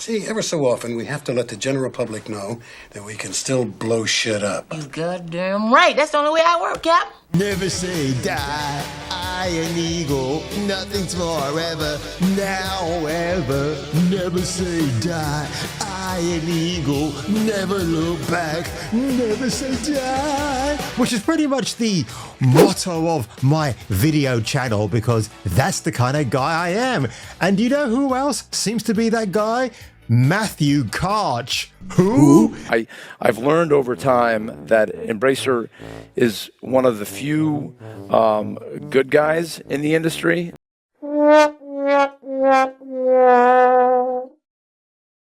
See, ever so often we have to let the general public know that we can still blow shit up. You goddamn right. That's the only way I work, Cap. Never say die, iron eagle, nothing's forever, now or ever. Never say die, iron eagle, never look back, never say die. Which is pretty much the motto of my video channel, because that's the kind of guy I am. And you know who else seems to be that guy? Matthew Karch. Who? I've learned over time that Embracer is one of the few good guys in the industry.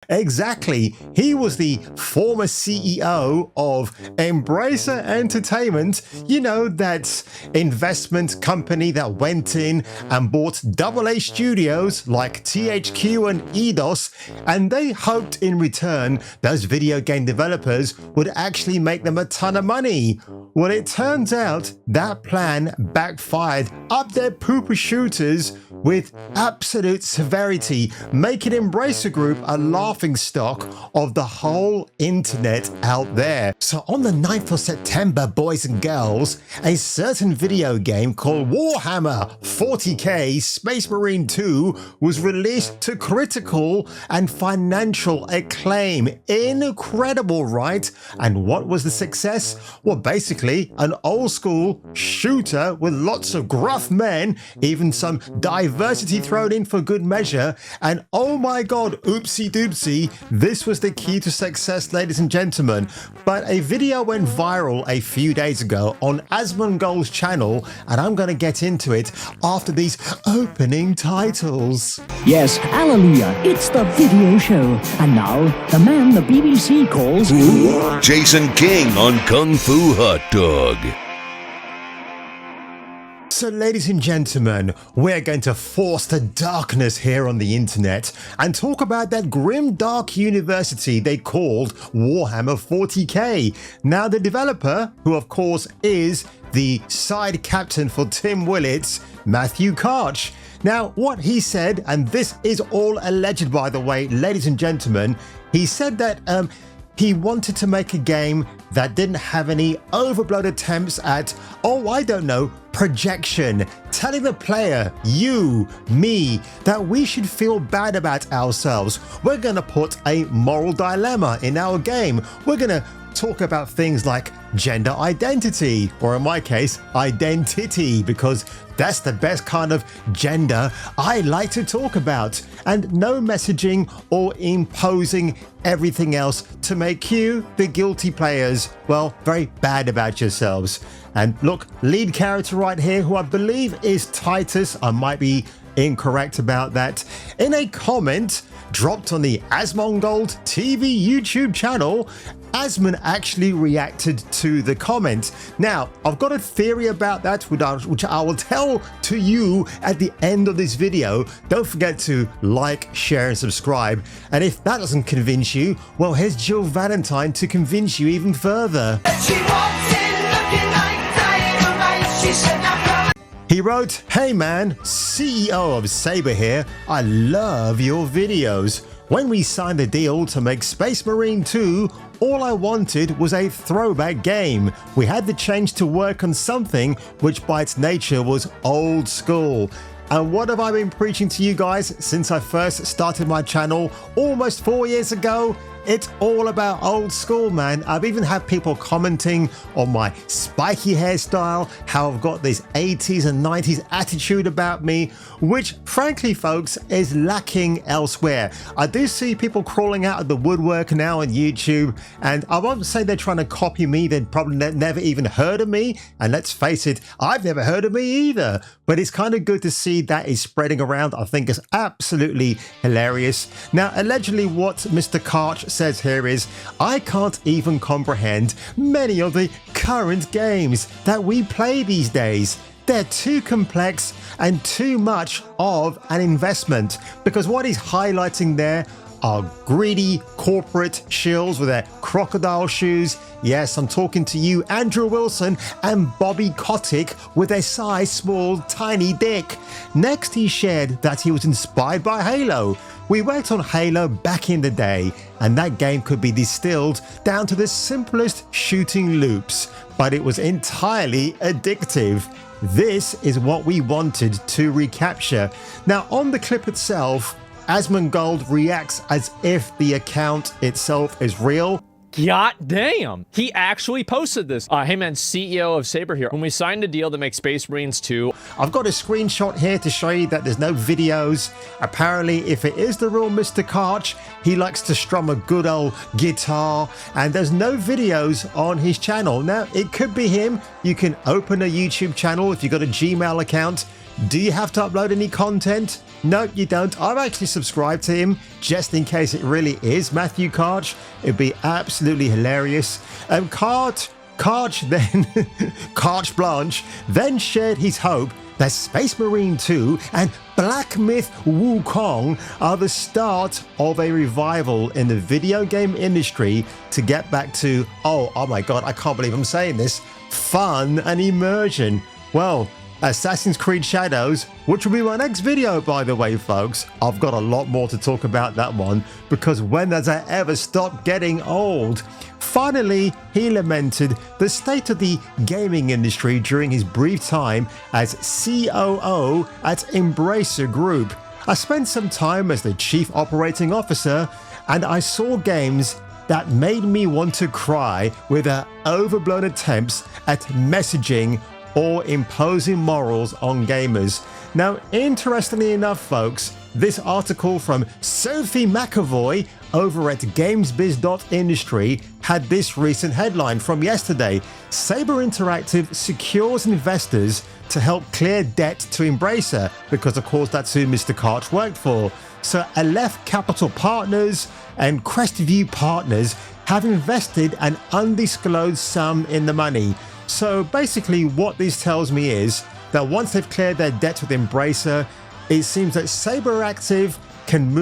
Exactly. He was the former CEO of Embracer Entertainment, you know, that investment company that went in and bought AA studios like THQ and Eidos, and they hoped in return those video game developers would actually make them a ton of money. Well, it turns out that plan backfired up their pooper shooters with absolute severity, making Embracer Group a laughing stock of the whole internet out there. So on the 9th of September, boys and girls, a certain video game called Warhammer 40k Space Marine 2 was released to critical and financial acclaim. Incredible, right? And what was the success? Well, basically an old school shooter with lots of gruff men, even some diversity thrown in for good measure, and oh my god, oopsie doopsie, this was the key to success, ladies and gentlemen. But a video went viral a few days ago on Asmongold's channel, and I'm going to get into it after these opening titles. Yes, hallelujah, it's the video show. And now, the man the BBC calls... Jason King on Kung Fu Hot Dog. So ladies and gentlemen, we're going to force the darkness here on the internet and talk about that grim dark university they called Warhammer 40k. Now the developer, who of course is the side captain for Tim Willett's, Matthew Karch. Now what he said, and this is all alleged by the way, ladies and gentlemen, he said that he wanted to make a game that didn't have any overblown attempts at, oh, I don't know, projection, telling the player, you, me, that we should feel bad about ourselves. We're going to put a moral dilemma in our game. We're going to talk about things like gender identity, or in my case, identity, because that's the best kind of gender I like to talk about, and no messaging or imposing everything else to make you, the guilty players, well, very bad about yourselves. And look, lead character right here, who I believe is Titus, I might be incorrect about that, in a comment dropped on the Asmongold TV YouTube channel, Asmon actually reacted to the comment. Now, I've got a theory about that, which I will tell to you at the end of this video. Don't forget to like, share, and subscribe. And if that doesn't convince you, well, here's Jill Valentine to convince you even further. He wrote, "Hey man, CEO of Saber here, I love your videos. When we signed the deal to make Space Marine 2, all I wanted was a throwback game. We had the chance to work on something which by its nature was old school. And what have I been preaching to you guys since I first started my channel almost 4 years ago? It's all about old school, man. I've even had people commenting on my spiky hairstyle, how I've got this 80s and 90s attitude about me, which frankly, folks, is lacking elsewhere. I do see people crawling out of the woodwork now on YouTube, and I won't say they're trying to copy me. They'd probably never even heard of me. And let's face it, I've never heard of me either. But it's kind of good to see that is spreading around. I think it's absolutely hilarious. Now, allegedly what Mr. Karch says here is, I can't even comprehend many of the current games that we play these days. They're too complex and too much of an investment, because what he's highlighting there are greedy corporate shills with their crocodile shoes. Yes, I'm talking to you, Andrew Wilson and Bobby Kotick, with a size small, tiny dick. Next, he shared that he was inspired by Halo. We worked on Halo back in the day, and that game could be distilled down to the simplest shooting loops, but it was entirely addictive. This is what we wanted to recapture. Now, on the clip itself, Asmongold reacts as if the account itself is real. God damn! He actually posted this. Hey man, CEO of Saber here. When we signed a deal to make Space Marines 2, I've got a screenshot here to show you that there's no videos. Apparently, if it is the real Mr. Karch, he likes to strum a good old guitar, and there's no videos on his channel. Now, it could be him. You can open a YouTube channel if you've got a Gmail account. Do you have to upload any content? No, you don't. I've actually subscribed to him just in case it really is Matthew Karch. It'd be absolutely hilarious. Karch then, Karch Blanche, then shared his hope that Space Marine 2 and Black Myth Wukong are the start of a revival in the video game industry to get back to, oh my god, I can't believe I'm saying this, fun and immersion. Well, Assassin's Creed Shadows, which will be my next video, by the way, folks. I've got a lot more to talk about that one, because when does that ever stop getting old? Finally, he lamented the state of the gaming industry during his brief time as COO at Embracer Group. I spent some time as the Chief Operating Officer, and I saw games that made me want to cry with their overblown attempts at messaging or imposing morals on gamers. Now, interestingly enough, folks, this article from Sophie McAvoy over at GamesBiz.industry had this recent headline from yesterday. Saber Interactive secures investors to help clear debt to Embracer, because of course that's who Mr. Karch worked for. So Aleph Capital Partners and Crestview Partners have invested an undisclosed sum in the money. So basically what this tells me is that once they've cleared their debt with Embracer, it seems that Saber Interactive can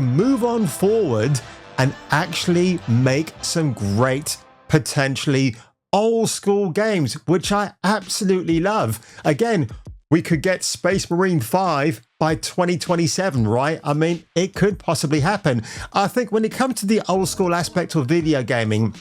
move on forward and actually make some great, potentially old school games, which I absolutely love. Again, we could get Space Marine 5 by 2027, right? I mean, it could possibly happen. I think when it comes to the old school aspect of video gaming,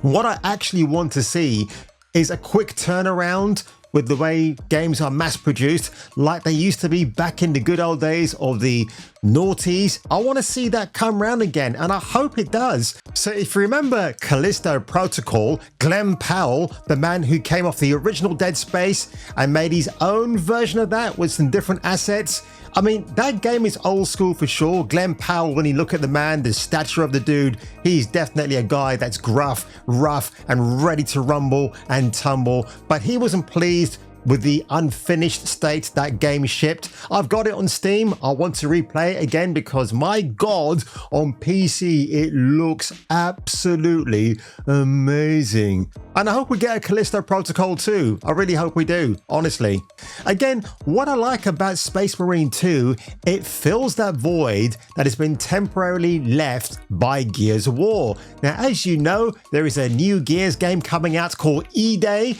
what I actually want to see is a quick turnaround with the way games are mass produced like they used to be back in the good old days of the noughties. I want to see that come round again, and I hope it does. So if you remember Callisto Protocol, Glenn Powell, the man who came off the original Dead Space and made his own version of that with some different assets, I mean, that game is old school for sure. Glenn Powell, when you look at the man, the stature of the dude, he's definitely a guy that's gruff, rough, and ready to rumble and tumble. But he wasn't pleased with the unfinished state that game shipped. I've got it on Steam. I want to replay it again because, my god, on PC it looks absolutely amazing. And I hope we get a Callisto Protocol too. I really hope we do, honestly. Again, what I like about Space Marine 2, it fills that void that has been temporarily left by Gears of War. Now, as you know, there is a new Gears game coming out called E-Day.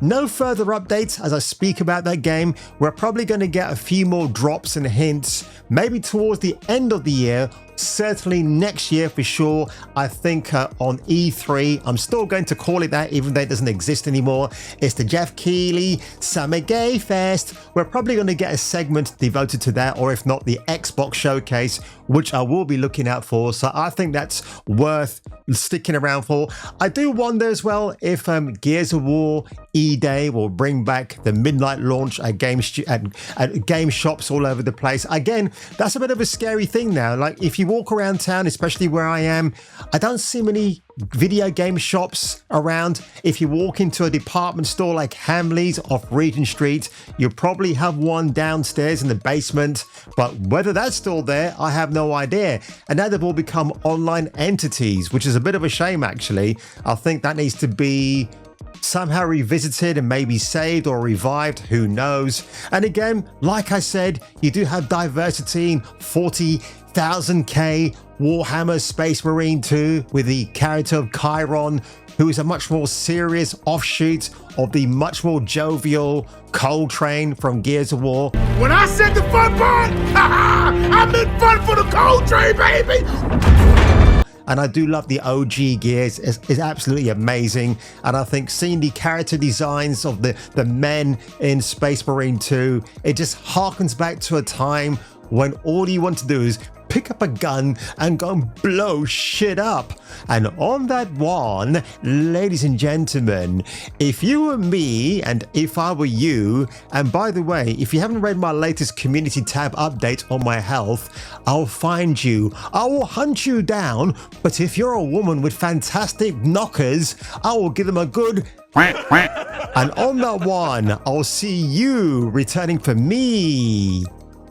No further updates as I speak about that game. We're probably going to get a few more drops and hints, maybe towards the end of the year, certainly next year for sure. I think on E3, I'm still going to call it that even though it doesn't exist anymore. It's the Jeff Keighley Summer Gay Fest. We're probably going to get a segment devoted to that, or if not, the Xbox Showcase, which I will be looking out for. So I think that's worth sticking around for. I do wonder as well if Gears of War E-Day will bring back the midnight launch at game shops all over the place. Again, that's a bit of a scary thing now. Like, if you walk around town, especially where I am, I don't see many video game shops around. If you walk into a department store like Hamley's off Regent Street, you'll probably have one downstairs in the basement, but whether that's still there, I have no idea. And now they've all become online entities, which is a bit of a shame actually. I think that needs to be somehow revisited and maybe saved or revived, who knows. And again, like I said, you do have diversity in 40,000K Warhammer Space Marine 2 with the character of Chiron, who is a much more serious offshoot of the much more jovial Coltrane from Gears of War. When I said the fun part, I meant fun for the Coltrane, baby! And I do love the OG Gears. It's absolutely amazing. And I think seeing the character designs of the men in Space Marine 2, it just harkens back to a time when all you want to do is pick up a gun and go and blow shit up. And on that one, ladies and gentlemen, if you were me and if I were you, and by the way, if you haven't read my latest community tab update on my health, I'll find you. I will hunt you down, but if you're a woman with fantastic knockers, I will give them a good and on that one, I'll see you returning for me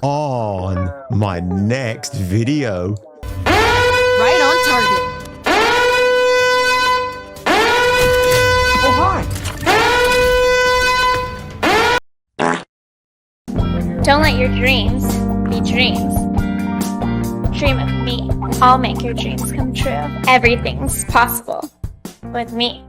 on my next video. Right on target. Don't let your dreams be dreams. Dream of me. I'll make your dreams come true. Everything's possible with me.